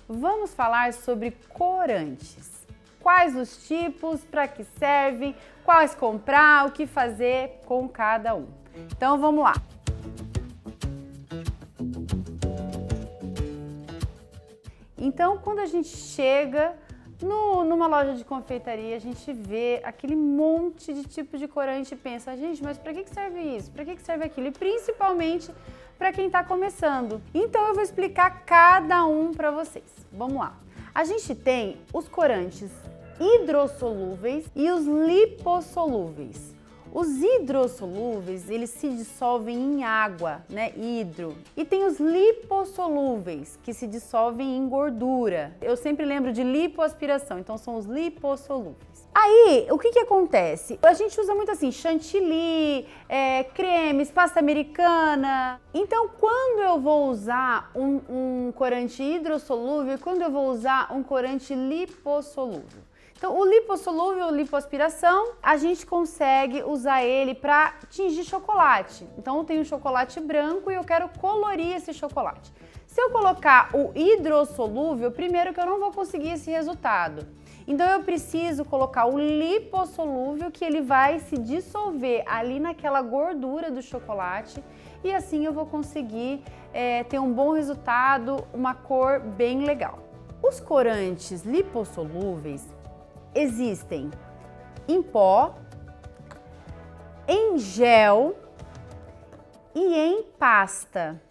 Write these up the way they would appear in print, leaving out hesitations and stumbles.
vamos falar sobre corantes. Quais os tipos, para que servem, quais comprar, o que fazer com cada um. Então vamos lá. Então quando a gente chega numa loja de confeitaria, a gente vê aquele monte de tipo de corante e pensa, gente, mas para que serve isso? Para que serve aquilo? E principalmente para quem está começando. Então eu vou explicar cada um para vocês. Vamos lá. A gente tem os corantes hidrossolúveis e os lipossolúveis. Os hidrossolúveis, eles se dissolvem em água, né, hidro. E tem os lipossolúveis, que se dissolvem em gordura. Eu sempre lembro de lipoaspiração, então são os lipossolúveis. Aí, o que acontece? A gente usa muito assim, chantilly, cremes, pasta americana. Então, quando eu vou usar um corante hidrossolúvel e quando eu vou usar um corante lipossolúvel? Então, o lipossolúvel, lipoaspiração, a gente consegue usar ele para tingir chocolate. Então, eu tenho chocolate branco e eu quero colorir esse chocolate. Se eu colocar o hidrossolúvel, primeiro que eu não vou conseguir esse resultado. Então, eu preciso colocar o lipossolúvel, que ele vai se dissolver ali naquela gordura do chocolate e assim eu vou conseguir ter um bom resultado, uma cor bem legal. Os corantes lipossolúveis existem em pó, em gel e em pasta.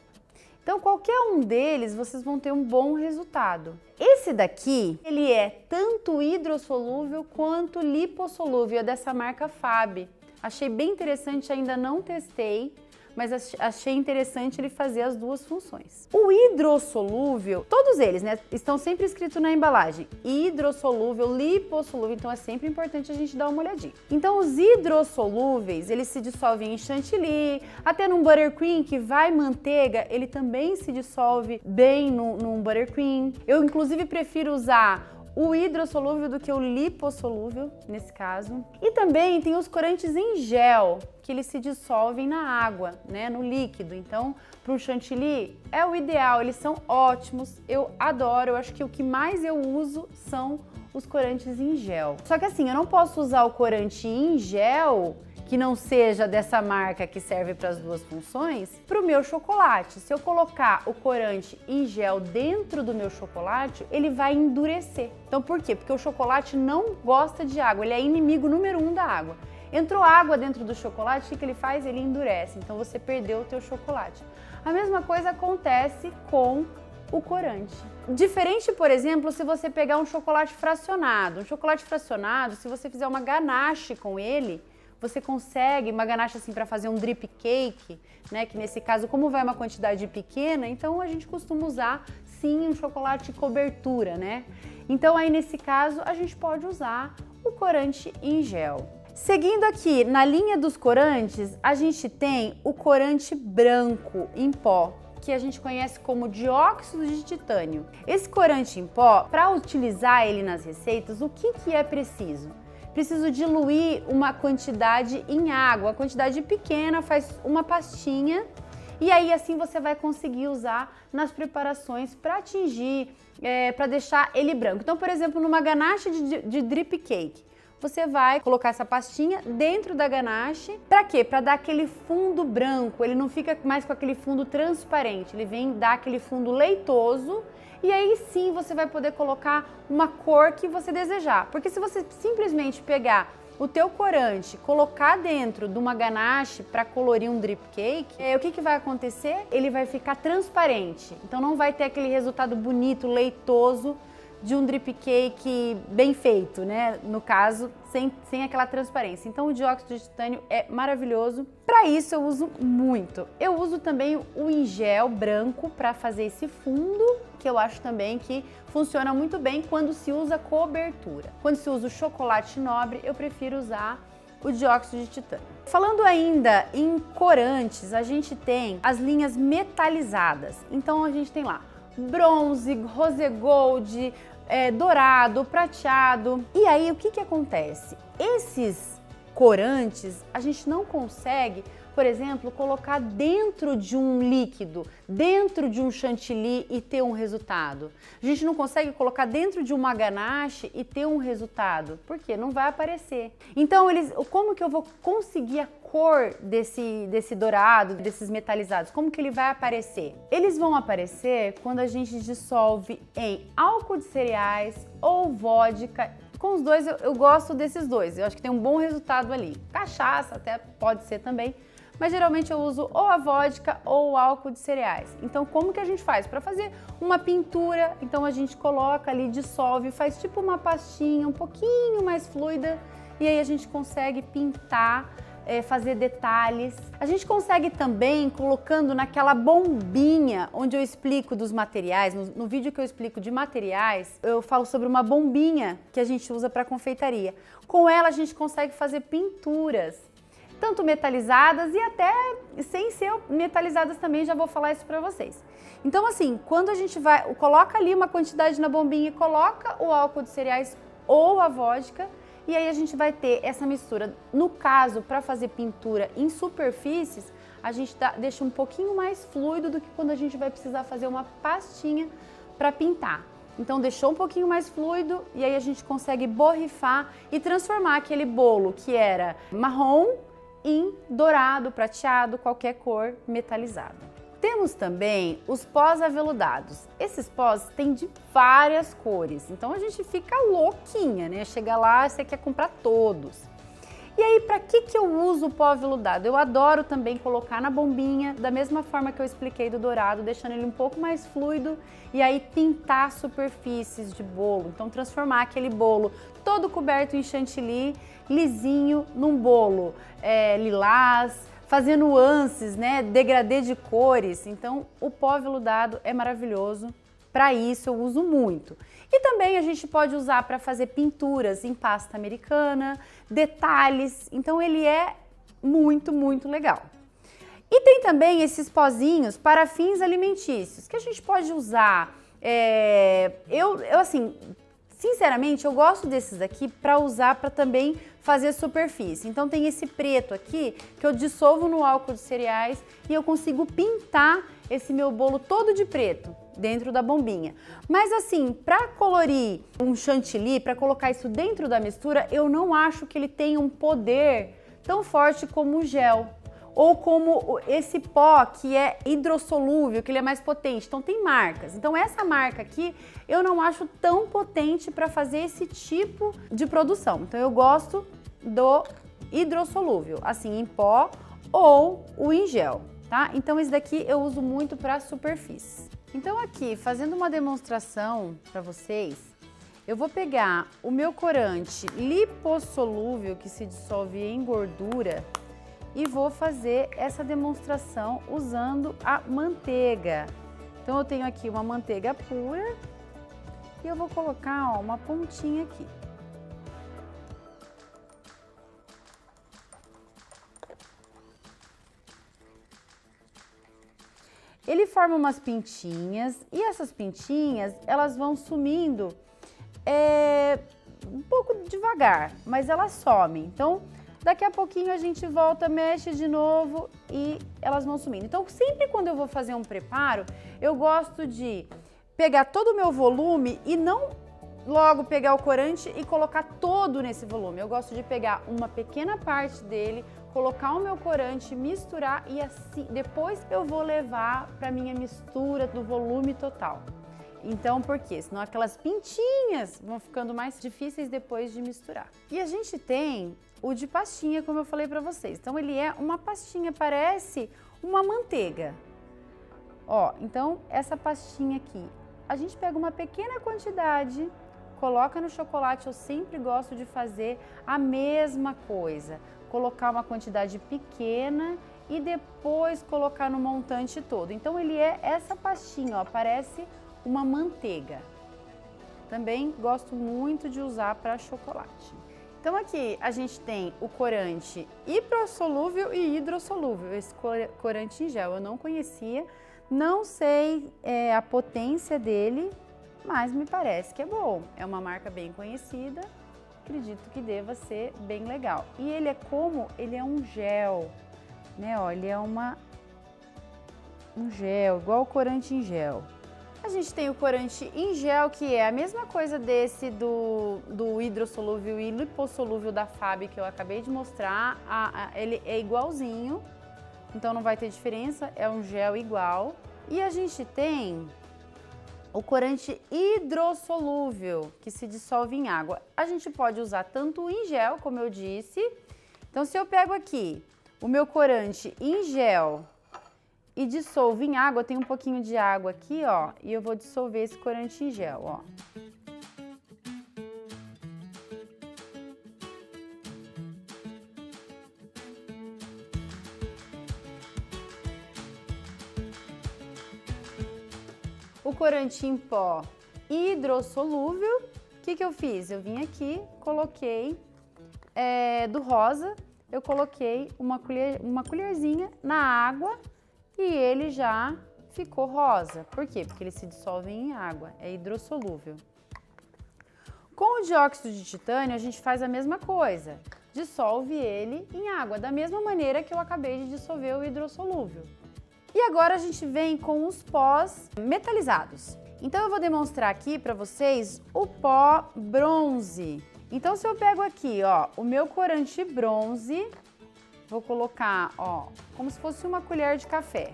Então, qualquer um deles, vocês vão ter um bom resultado. Esse daqui, ele é tanto hidrossolúvel quanto lipossolúvel, é dessa marca Fab. Achei bem interessante, ainda não testei, mas achei interessante ele fazer as duas funções. O hidrossolúvel, todos eles, né, estão sempre escritos na embalagem, hidrossolúvel, lipossolúvel, então é sempre importante a gente dar uma olhadinha. Então os hidrossolúveis, eles se dissolvem em chantilly, até num buttercream que vai manteiga, ele também se dissolve bem num buttercream. Eu inclusive prefiro usar o hidrossolúvel do que o lipossolúvel, nesse caso. E também tem os corantes em gel, que eles se dissolvem na água, né, no líquido. Então, para o chantilly é o ideal, eles são ótimos, eu adoro, eu acho que o que mais eu uso são os corantes em gel. Só que assim, eu não posso usar o corante em gel que não seja dessa marca que serve para as duas funções, para o meu chocolate. Se eu colocar o corante em gel dentro do meu chocolate, ele vai endurecer. Então por quê? Porque o chocolate não gosta de água, ele é inimigo número 1 da água. Entrou água dentro do chocolate, o que ele faz? Ele endurece, então você perdeu o teu chocolate. A mesma coisa acontece com o corante. Diferente, por exemplo, se você pegar um chocolate fracionado. Um chocolate fracionado, se você fizer uma ganache com ele, você consegue uma ganache assim para fazer um drip cake, né? Que nesse caso, como vai uma quantidade pequena, então a gente costuma usar sim um chocolate cobertura, né? Então aí nesse caso a gente pode usar o corante em gel. Seguindo aqui na linha dos corantes, a gente tem o corante branco em pó, que a gente conhece como dióxido de titânio. Esse corante em pó, para utilizar ele nas receitas, o que é preciso? Preciso diluir uma quantidade em água, a quantidade pequena, faz uma pastinha e aí assim você vai conseguir usar nas preparações para atingir, para deixar ele branco. Então, por exemplo, numa ganache de drip cake, você vai colocar essa pastinha dentro da ganache. Para quê? Para dar aquele fundo branco, ele não fica mais com aquele fundo transparente, ele vem dar aquele fundo leitoso. E aí sim você vai poder colocar uma cor que você desejar. Porque se você simplesmente pegar o teu corante, colocar dentro de uma ganache para colorir um drip cake, o que vai acontecer? Ele vai ficar transparente. Então não vai ter aquele resultado bonito, leitoso de um drip cake bem feito, né? No caso, sem aquela transparência. Então o dióxido de titânio é maravilhoso. Para isso eu uso muito. Eu uso também o em gel branco para fazer esse fundo, que eu acho também que funciona muito bem quando se usa cobertura. Quando se usa o chocolate nobre, eu prefiro usar o dióxido de titânio. Falando ainda em corantes, a gente tem as linhas metalizadas. Então a gente tem lá bronze, rose gold, dourado, prateado. E aí o que acontece? Esses corantes a gente não consegue por exemplo, colocar dentro de um líquido, dentro de um chantilly e ter um resultado. A gente não consegue colocar dentro de uma ganache e ter um resultado, porque não vai aparecer. Então, como que eu vou conseguir a cor desse dourado, desses metalizados? Como que ele vai aparecer? Eles vão aparecer quando a gente dissolve em álcool de cereais ou vodka. Com os dois, eu gosto desses dois, eu acho que tem um bom resultado ali. Cachaça até pode ser também, mas geralmente eu uso ou a vodka ou o álcool de cereais. Então, como que a gente faz? Para fazer uma pintura, então a gente coloca ali, dissolve, faz tipo uma pastinha um pouquinho mais fluida e aí a gente consegue pintar, fazer detalhes. A gente consegue também colocando naquela bombinha onde eu explico dos materiais, no vídeo que eu explico de materiais, eu falo sobre uma bombinha que a gente usa para confeitaria. Com ela a gente consegue fazer pinturas, tanto metalizadas e até sem ser metalizadas também, já vou falar isso para vocês. Então assim, quando a gente coloca ali uma quantidade na bombinha e coloca o álcool de cereais ou a vodka, e aí a gente vai ter essa mistura. No caso, para fazer pintura em superfícies, a gente deixa um pouquinho mais fluido do que quando a gente vai precisar fazer uma pastinha para pintar. Então deixou um pouquinho mais fluido e aí a gente consegue borrifar e transformar aquele bolo que era marrom em dourado, prateado, qualquer cor metalizada. Temos também os pós aveludados. Esses pós têm de várias cores, então a gente fica louquinha, né? Chega lá, você quer comprar todos. E aí, para que eu uso o pó aveludado? Eu adoro também colocar na bombinha, da mesma forma que eu expliquei do dourado, deixando ele um pouco mais fluido e aí pintar superfícies de bolo. Então, transformar aquele bolo todo coberto em chantilly, lisinho, num bolo lilás, fazer nuances, né, degradê de cores. Então, o pó aveludado é maravilhoso. Para isso, eu uso muito. E também a gente pode usar para fazer pinturas em pasta americana, detalhes. Então, ele é muito, muito legal. E tem também esses pozinhos para fins alimentícios, que a gente pode usar. Assim, sinceramente, eu gosto desses aqui para usar para também fazer superfície. Então tem esse preto aqui que eu dissolvo no álcool de cereais e eu consigo pintar esse meu bolo todo de preto dentro da bombinha. Mas assim, para colorir um chantilly, para colocar isso dentro da mistura, eu não acho que ele tenha um poder tão forte como o gel. Ou como esse pó que é hidrossolúvel, que ele é mais potente. Então tem marcas. Então essa marca aqui eu não acho tão potente para fazer esse tipo de produção. Então eu gosto do hidrossolúvel, assim em pó ou o em gel, tá? Então esse daqui eu uso muito para superfícies. Então aqui, fazendo uma demonstração para vocês, eu vou pegar o meu corante lipossolúvel que se dissolve em gordura e vou fazer essa demonstração usando a manteiga. Então eu tenho aqui uma manteiga pura e eu vou colocar uma pontinha aqui. Ele forma umas pintinhas e essas pintinhas elas vão sumindo um pouco devagar, mas elas somem. Então daqui a pouquinho a gente volta, mexe de novo e elas vão sumindo. Então, sempre quando eu vou fazer um preparo, eu gosto de pegar todo o meu volume e não logo pegar o corante e colocar todo nesse volume. Eu gosto de pegar uma pequena parte dele, colocar o meu corante, misturar e assim depois eu vou levar para minha mistura do volume total. Então, por quê? Senão aquelas pintinhas vão ficando mais difíceis depois de misturar. E a gente tem o de pastinha, como eu falei para vocês. Então, ele é uma pastinha, parece uma manteiga. Ó, então, essa pastinha aqui, a gente pega uma pequena quantidade, coloca no chocolate. Eu sempre gosto de fazer a mesma coisa. Colocar uma quantidade pequena e depois colocar no montante todo. Então, ele é essa pastinha, ó, parece uma manteiga. Também gosto muito de usar para chocolate. Então aqui a gente tem o corante hipossolúvel e hidrossolúvel, esse corante em gel. Eu não conhecia, não sei a potência dele, mas me parece que é bom. É uma marca bem conhecida, acredito que deva ser bem legal. E ele é um gel. né? Ó, ele é um gel, igual o corante em gel. A gente tem o corante em gel, que é a mesma coisa desse do hidrossolúvel e lipossolúvel da Fabi que eu acabei de mostrar. Ele é igualzinho, então não vai ter diferença, é um gel igual. E a gente tem o corante hidrossolúvel, que se dissolve em água. A gente pode usar tanto em gel, como eu disse. Então, se eu pego aqui o meu corante em gel e dissolvo em água, tem um pouquinho de água aqui, ó, e eu vou dissolver esse corante em gel, ó. O corante em pó hidrossolúvel, o que eu fiz? Eu vim aqui, coloquei do rosa, eu coloquei uma colherzinha na água e ele já ficou rosa. Por quê? Porque ele se dissolve em água, é hidrossolúvel. Com o dióxido de titânio, a gente faz a mesma coisa. Dissolve ele em água, da mesma maneira que eu acabei de dissolver o hidrossolúvel. E agora a gente vem com os pós metalizados. Então eu vou demonstrar aqui para vocês o pó bronze. Então se eu pego aqui, ó, o meu corante bronze, vou colocar, ó, como se fosse uma colher de café.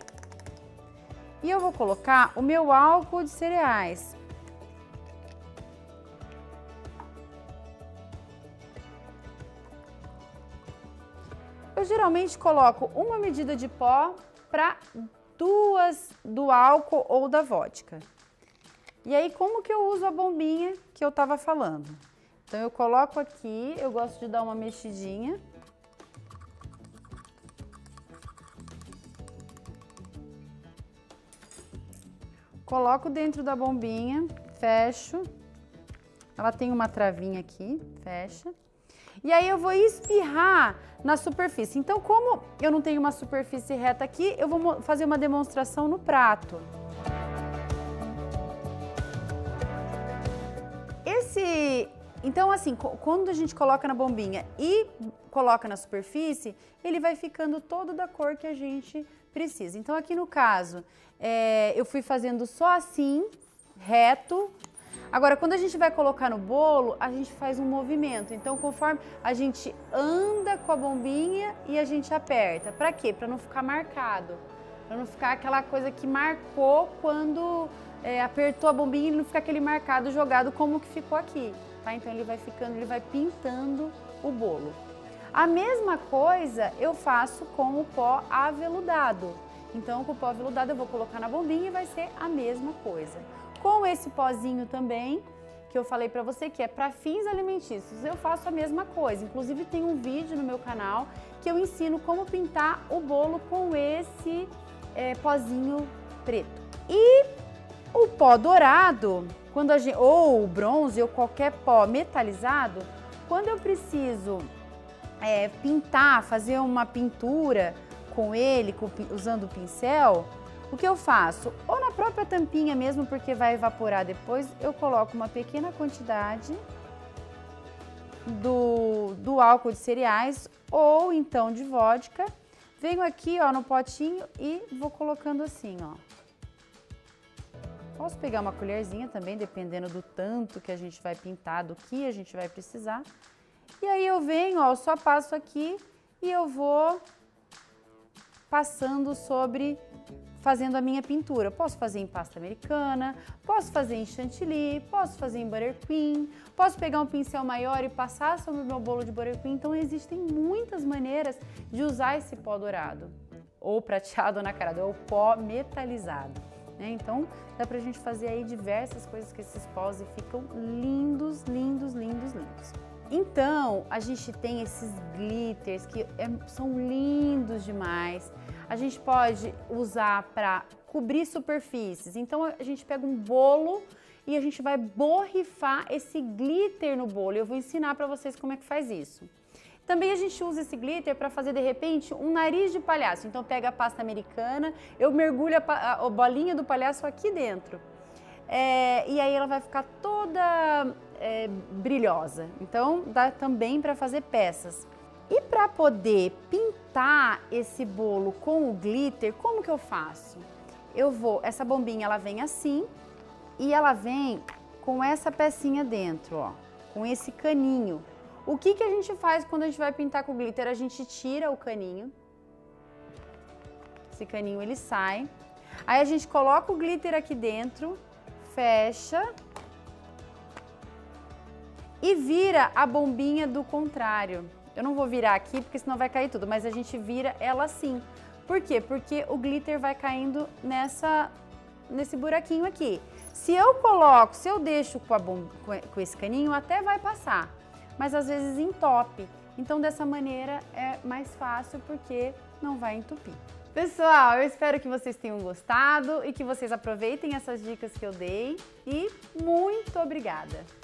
E eu vou colocar o meu álcool de cereais. Eu geralmente coloco uma medida de pó para 2 do álcool ou da vodka. E aí, como que eu uso a bombinha que eu estava falando? Então, eu coloco aqui, eu gosto de dar uma mexidinha. Coloco dentro da bombinha, fecho. Ela tem uma travinha aqui, fecha. E aí eu vou espirrar na superfície. Então, como eu não tenho uma superfície reta aqui, eu vou fazer uma demonstração no prato. Então, assim, quando a gente coloca na bombinha e coloca na superfície, ele vai ficando todo da cor que a gente precisa. Então, aqui no caso, eu fui fazendo só assim, reto. Agora, quando a gente vai colocar no bolo, a gente faz um movimento. Então, conforme a gente anda com a bombinha e a gente aperta. Pra quê? Pra não ficar marcado. Pra não ficar aquela coisa que marcou quando apertou a bombinha e não ficar aquele marcado jogado como que ficou aqui. Tá? Então, ele vai ficando, ele vai pintando o bolo. A mesma coisa eu faço com o pó aveludado. Então, com o pó aveludado eu vou colocar na bombinha e vai ser a mesma coisa. Com esse pozinho também, que eu falei pra você, que é para fins alimentícios, eu faço a mesma coisa. Inclusive tem um vídeo no meu canal que eu ensino como pintar o bolo com esse pozinho preto. E o pó dourado, ou o bronze, ou qualquer pó metalizado, quando eu preciso pintar, fazer uma pintura com ele, usando o pincel, o que eu faço? Ou na própria tampinha mesmo, porque vai evaporar depois, eu coloco uma pequena quantidade do álcool de cereais ou então de vodka. Venho aqui, ó, no potinho e vou colocando assim, ó. Posso pegar uma colherzinha também, dependendo do tanto que a gente vai pintar, do que a gente vai precisar. E aí eu venho, ó, eu só passo aqui e eu vou passando fazendo a minha pintura. Posso fazer em pasta americana, posso fazer em chantilly, posso fazer em buttercream, posso pegar um pincel maior e passar sobre o meu bolo de buttercream. Então existem muitas maneiras de usar esse pó dourado, ou prateado ou nacarado, ou pó metalizado, né? Então dá pra gente fazer aí diversas coisas com esses pós e ficam lindos, lindos, lindos, lindos. Então, a gente tem esses glitters que são lindos demais. A gente pode usar para cobrir superfícies. Então, a gente pega um bolo e a gente vai borrifar esse glitter no bolo. Eu vou ensinar para vocês como é que faz isso. Também a gente usa esse glitter para fazer, de repente, um nariz de palhaço. Então, pega a pasta americana, eu mergulho a bolinha do palhaço aqui dentro. E aí ela vai ficar toda brilhosa. Então, dá também para fazer peças. E para poder pintar esse bolo com o glitter, como que eu faço? Essa bombinha ela vem assim e ela vem com essa pecinha dentro, ó, com esse caninho. O que que a gente faz quando a gente vai pintar com glitter? A gente tira o caninho. Esse caninho ele sai. Aí a gente coloca o glitter aqui dentro, fecha e vira a bombinha do contrário. Eu não vou virar aqui porque senão vai cair tudo, mas a gente vira ela assim. Por quê? Porque o glitter vai caindo nesse buraquinho aqui. Se eu deixo com esse caninho, até vai passar, mas às vezes entope. Então dessa maneira é mais fácil porque não vai entupir. Pessoal, eu espero que vocês tenham gostado e que vocês aproveitem essas dicas que eu dei e muito obrigada!